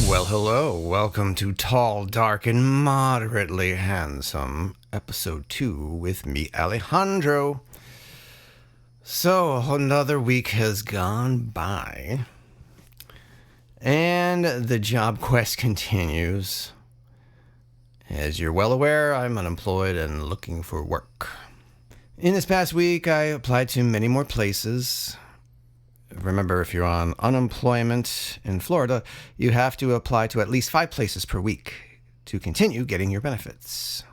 Well, hello. Welcome to Tall, Dark, and Moderately Handsome, Episode 2 with me, Alejandro. So, another week has gone by, and the job quest continues. As you're well aware, I'm unemployed and looking for work. In this past week, I applied to many more places. Remember, if you're on unemployment in Florida, you have to apply to at least 5 places per week to continue getting your benefits.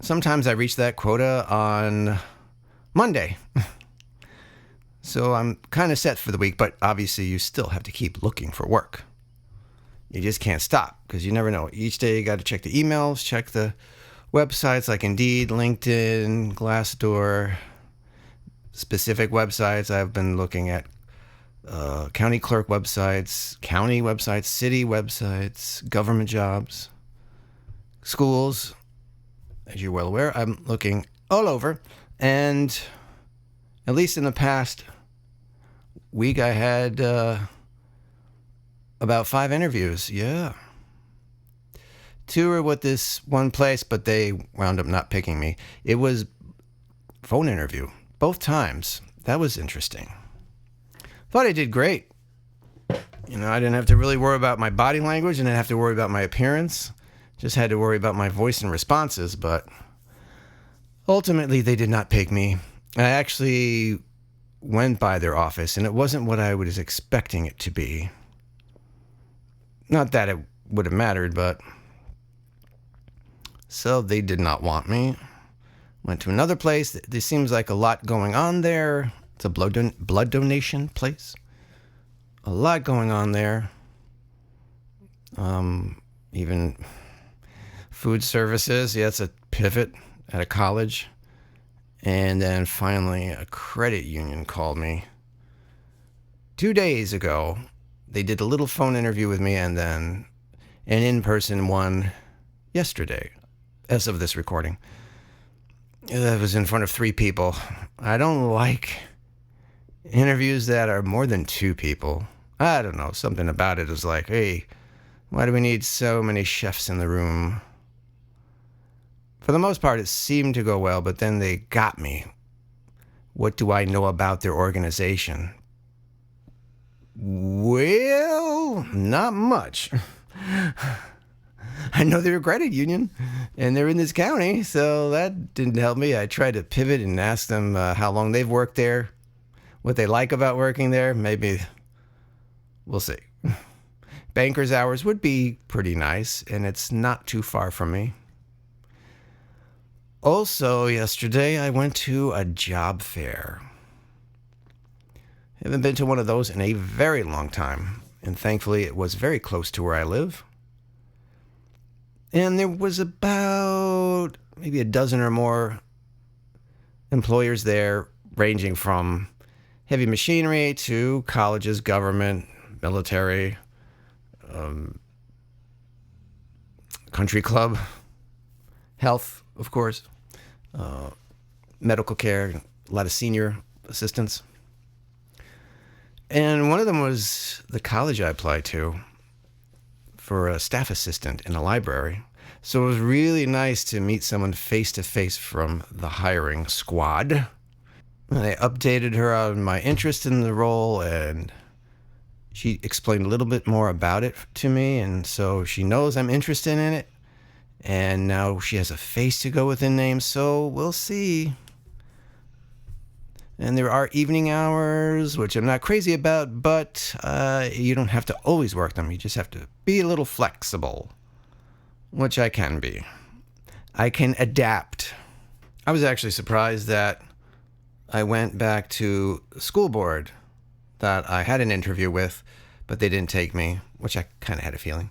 Sometimes I reach that quota on Monday. So I'm kind of set for the week, but obviously you still have to keep looking for work. You just can't stop because you never know. Each day you got to check the emails, check the websites like Indeed, LinkedIn, Glassdoor, specific websites. I've been looking at county clerk websites, county websites, city websites, government jobs, schools. As you're well aware, I'm looking all over. And at least in the past week, I had about 5 interviews. Yeah. 2 were with this one place, but they wound up not picking me. It was phone interview both times. That was interesting. Thought I did great. I didn't have to really worry about my body language and I didn't have to worry about my appearance. Just had to worry about my voice and responses, but ultimately they did not pick me. I actually went by their office and it wasn't what I was expecting it to be. Not that it would have mattered, but so they did not want me. Went to another place. There seems like a lot going on there. It's a blood donation place. A lot going on there. Even food services. Yeah, it's a pivot at a college. And then finally, a credit union called me 2 days ago. They did a little phone interview with me and then an in-person one yesterday, as of this recording. That was in front of 3 people. I don't like interviews that are more than 2 people. I don't know. Something about it is like, hey, why do we need so many chefs in the room? For the most part, it seemed to go well, but then they got me. What do I know about their organization? Well, not much. I know they're a credit union, and they're in this county, so that didn't help me. I tried to pivot and ask them how long they've worked there, what they like about working there. Maybe we'll see. Banker's hours would be pretty nice, and it's not too far from me. Also, yesterday, I went to a job fair. I haven't been to one of those in a very long time, and thankfully it was very close to where I live. And there was about maybe a dozen or more employers there, ranging from heavy machinery to colleges, government, military, country club, health, of course, medical care, a lot of senior assistants. And one of them was the college I applied to for a staff assistant in a library. So it was really nice to meet someone face-to-face from the hiring squad. And I updated her on my interest in the role, and she explained a little bit more about it to me, and so she knows I'm interested in it. And now she has a face to go with the name, so we'll see. And there are evening hours, which I'm not crazy about, but you don't have to always work them. You just have to be a little flexible, which I can be. I can adapt. I was actually surprised that I went back to the school board that I had an interview with, but they didn't take me, which I kind of had a feeling.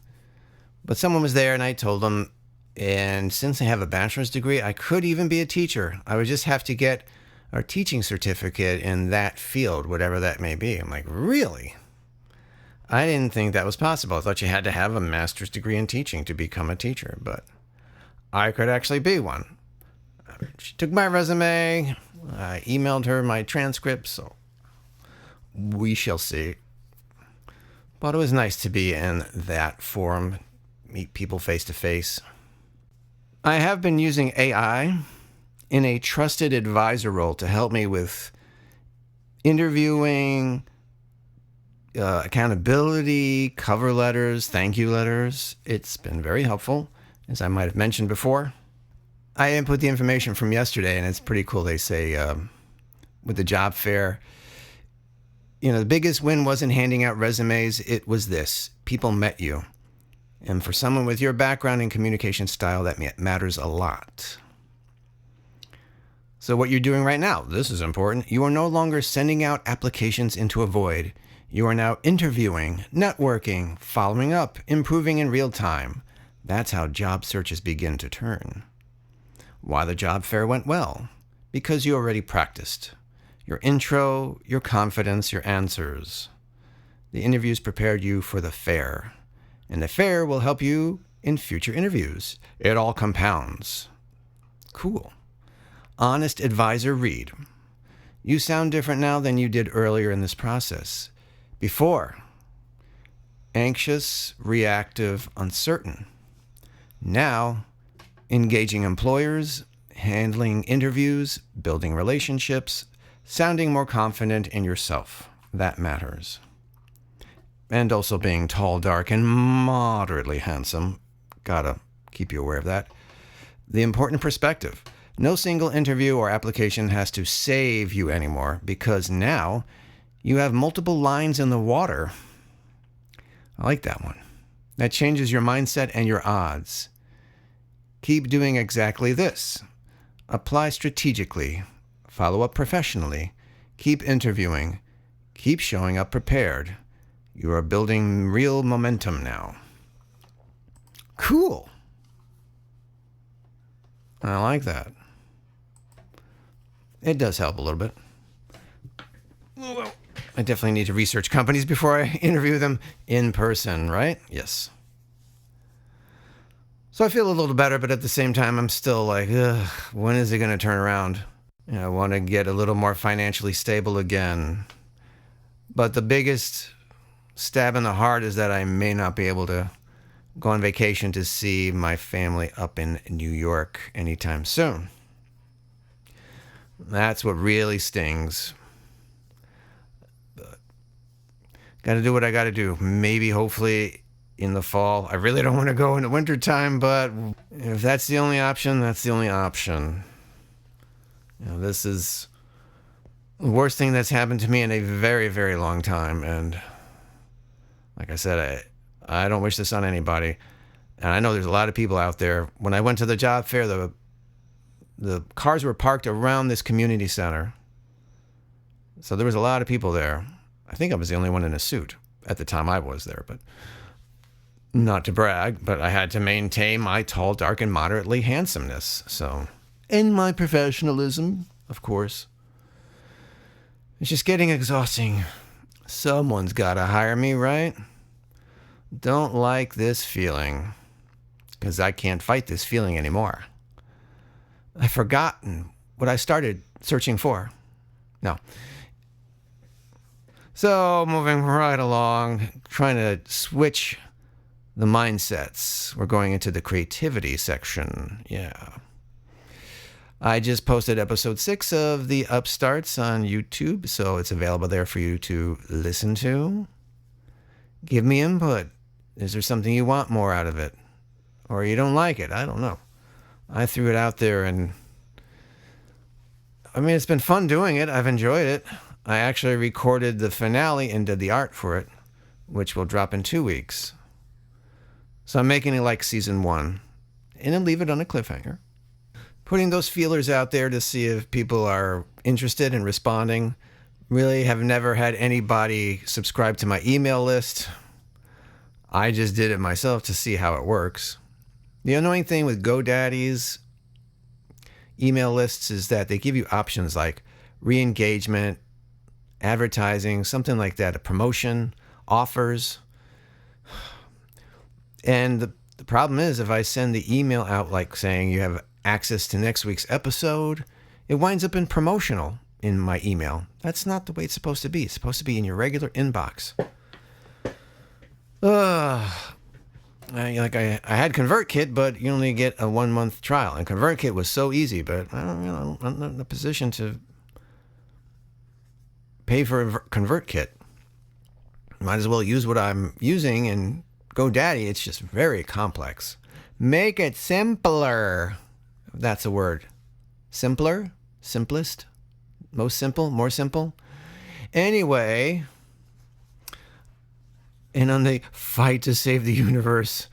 But someone was there, and I told them, and since I have a bachelor's degree, I could even be a teacher. I would just have to get our teaching certificate in that field, whatever that may be. I'm like, really? I didn't think that was possible. I thought you had to have a master's degree in teaching to become a teacher, but I could actually be one. She took my resume. I emailed her my transcripts, so we shall see. But it was nice to be in that forum, meet people face to face. I have been using AI in a trusted advisor role to help me with interviewing, accountability, cover letters, thank you letters. It's been very helpful, as I might have mentioned before. I input the information from yesterday, and it's pretty cool. They say with the job fair, the biggest win wasn't handing out resumes. It was this. People met you. And for someone with your background and communication style, that matters a lot. So what you're doing right now, this is important. You are no longer sending out applications into a void. You are now interviewing, networking, following up, improving in real time. That's how job searches begin to turn. Why the job fair went well? Because you already practiced. Your intro, your confidence, your answers. The interviews prepared you for the fair. And the fair will help you in future interviews. It all compounds. Cool. Honest advisor Reed. You sound different now than you did earlier in this process. Before, anxious, reactive, uncertain. Now, engaging employers, handling interviews, building relationships, sounding more confident in yourself. That matters. And also being tall, dark, and moderately handsome. Gotta keep you aware of that. The important perspective. No single interview or application has to save you anymore, because now you have multiple lines in the water. I like that one. That changes your mindset and your odds. Keep doing exactly this. Apply strategically. Follow up professionally. Keep interviewing. Keep showing up prepared. You are building real momentum now. Cool. I like that. It does help a little bit. Well, I definitely need to research companies before I interview them in person, right? Yes. So I feel a little better, but at the same time, I'm still like, when is it going to turn around? I want to get a little more financially stable again. But the biggest stab in the heart is that I may not be able to go on vacation to see my family up in New York anytime soon. That's what really stings. But got to do what I got to do. Maybe, hopefully, in the fall. I really don't want to go in the wintertime, but if that's the only option, that's the only option. This is the worst thing that's happened to me in a very, very long time, and like I said, I don't wish this on anybody. And I know there's a lot of people out there. When I went to the job fair, the cars were parked around this community center. So there was a lot of people there. I think I was the only one in a suit at the time I was there, but not to brag, but I had to maintain my tall, dark, and moderately handsomeness. So, and my professionalism, of course. It's just getting exhausting. Someone's got to hire me, right? Don't like this feeling, because I can't fight this feeling anymore. I've forgotten what I started searching for. No. So, moving right along, trying to switch the mindsets. We're going into the creativity section. Yeah. I just posted episode 6 of the Upstarts on YouTube, so it's available there for you to listen to. Give me input. Is there something you want more out of it? Or you don't like it? I don't know. I threw it out there, and it's been fun doing it. I've enjoyed it. I actually recorded the finale and did the art for it, which will drop in 2 weeks. So I'm making it like season 1, and then leave it on a cliffhanger. Putting those feelers out there to see if people are interested in responding. Really have never had anybody subscribe to my email list. I just did it myself to see how it works. The annoying thing with GoDaddy's email lists is that they give you options like re-engagement, advertising, something like that, a promotion, offers. And the problem is, if I send the email out like saying you have access to next week's episode, it winds up in promotional in my email. That's not the way it's supposed to be. It's supposed to be in your regular inbox. I had ConvertKit, but you only get a 1-month trial. And ConvertKit was so easy, but I'm not in a position to pay for ConvertKit. Might as well use what I'm using, and GoDaddy, it's just very complex. Make it simpler. If that's a word. Simpler? Simplest? Most simple? More simple? Anyway, and on the fight to save the universe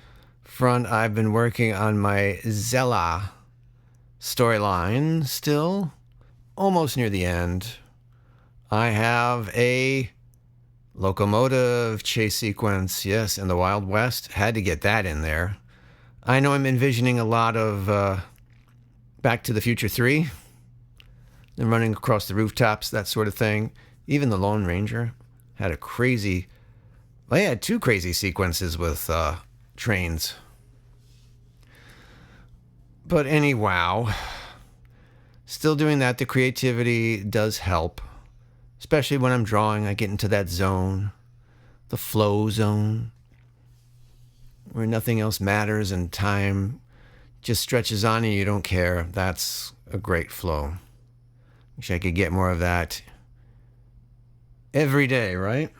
front, I've been working on my Zella storyline still. Almost near the end. I have a locomotive chase sequence, yes, in the Wild West. Had to get that in there. I know I'm envisioning a lot of Back to the Future 3. Them running across the rooftops, that sort of thing. Even the Lone Ranger had a crazy... Well, he had 2 crazy sequences with trains. But anyhow, still doing that. The creativity does help. Especially when I'm drawing, I get into that zone. The flow zone. Where nothing else matters and time just stretches on and you don't care. That's a great flow. Wish I could get more of that every day, right?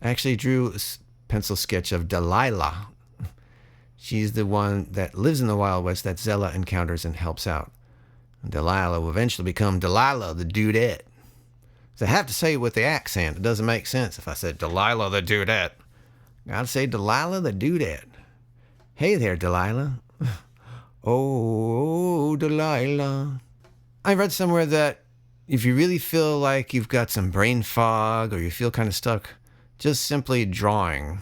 I actually drew a pencil sketch of Delilah. She's the one that lives in the Wild West that Zella encounters and helps out. And Delilah will eventually become Delilah the Dudette. So I have to say it with the accent. It doesn't make sense if I said Delilah the Dudette. Gotta say Delilah the Dudette. Hey there, Delilah. Oh, Delilah. I read somewhere that if you really feel like you've got some brain fog or you feel kind of stuck, just simply drawing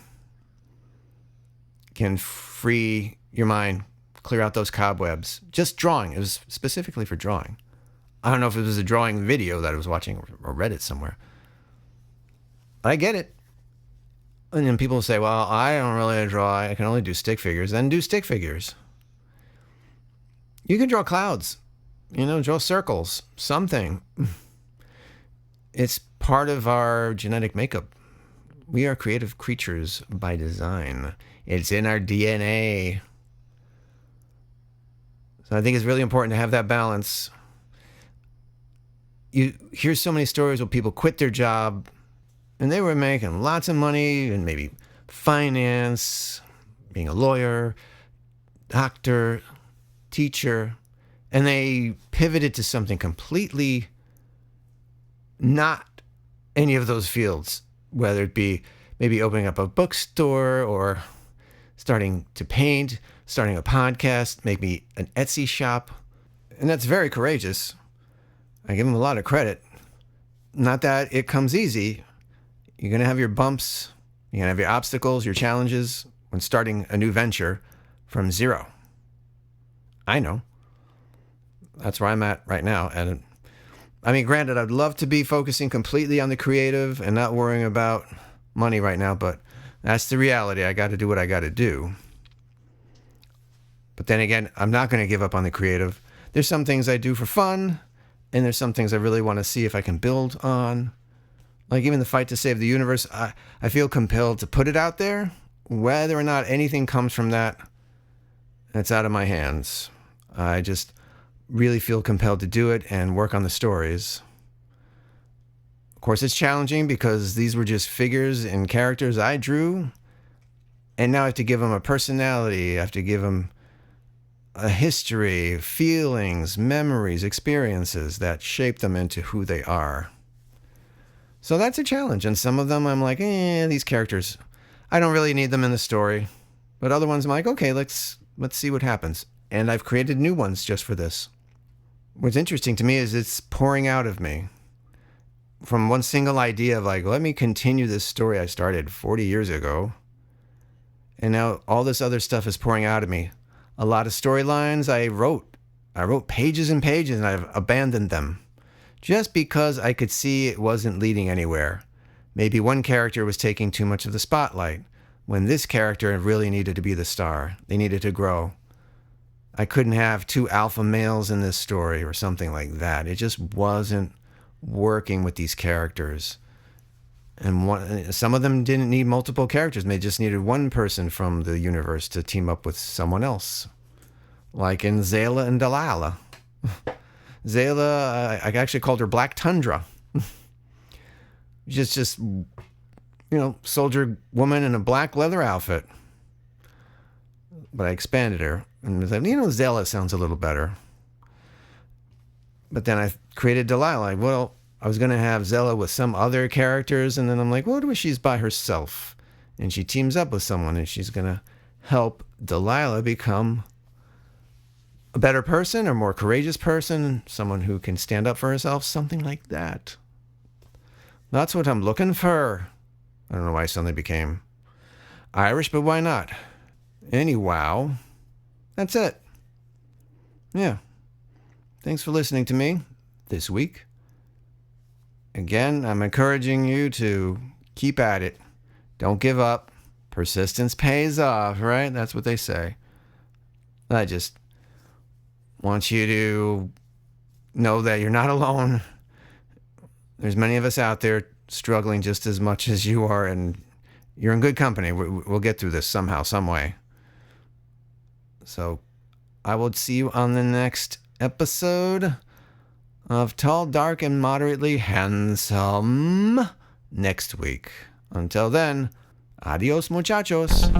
can free your mind, clear out those cobwebs. Just drawing. It was specifically for drawing. I don't know if it was a drawing video that I was watching or read it somewhere. I get it. And then people say, well, I don't really draw. I can only do stick figures. Then do stick figures. You can draw clouds. Draw circles. Something. It's part of our genetic makeup. We are creative creatures by design. It's in our DNA. So I think it's really important to have that balance. You hear so many stories where people quit their job and they were making lots of money and maybe finance, being a lawyer, doctor, teacher, and they pivoted to something completely not any of those fields, whether it be maybe opening up a bookstore or starting to paint, starting a podcast, maybe an Etsy shop. And that's very courageous. I give them a lot of credit. Not that it comes easy. You're going to have your bumps. You're going to have your obstacles, your challenges when starting a new venture from zero. I know. That's where I'm at right now. And I mean, granted, I'd love to be focusing completely on the creative and not worrying about money right now, but that's the reality. I got to do what I got to do. But then again, I'm not going to give up on the creative. There's some things I do for fun, and there's some things I really want to see if I can build on. Like even the fight to save the universe, I feel compelled to put it out there. Whether or not anything comes from that, it's out of my hands. I just really feel compelled to do it and work on the stories. Of course, it's challenging because these were just figures and characters I drew. And now I have to give them a personality. I have to give them a history, feelings, memories, experiences that shape them into who they are. So that's a challenge. And some of them I'm like, these characters, I don't really need them in the story. But other ones I'm like, okay, let's see what happens. And I've created new ones just for this. What's interesting to me is it's pouring out of me. From one single idea of like, let me continue this story I started 40 years ago. And now all this other stuff is pouring out of me. A lot of storylines I wrote pages and pages and I've abandoned them. Just because I could see it wasn't leading anywhere. Maybe one character was taking too much of the spotlight, when this character really needed to be the star. They needed to grow. I couldn't have 2 alpha males in this story or something like that. It just wasn't working with these characters. And some of them didn't need multiple characters. They just needed one person from the universe to team up with someone else. Like in Zayla and Delilah. Zayla, I actually called her Black Tundra. just soldier woman in a black leather outfit. But I expanded her. And was like, Zayla sounds a little better. But then I created Delilah. Well, I was going to have Zella with some other characters, and then I'm like, what if she's by herself? And she teams up with someone, and she's going to help Delilah become a better person, or more courageous person, someone who can stand up for herself, something like that. That's what I'm looking for. I don't know why I suddenly became Irish, but why not? Anyhow, that's it. Yeah. Thanks for listening to me this week. Again, I'm encouraging you to keep at it. Don't give up. Persistence pays off, right? That's what they say. I just want you to know that you're not alone. There's many of us out there struggling just as much as you are, and you're in good company. We'll get through this somehow, some way. So I will see you on the next episode of Tall, Dark, and Moderately Handsome next week. Until then, adios, muchachos.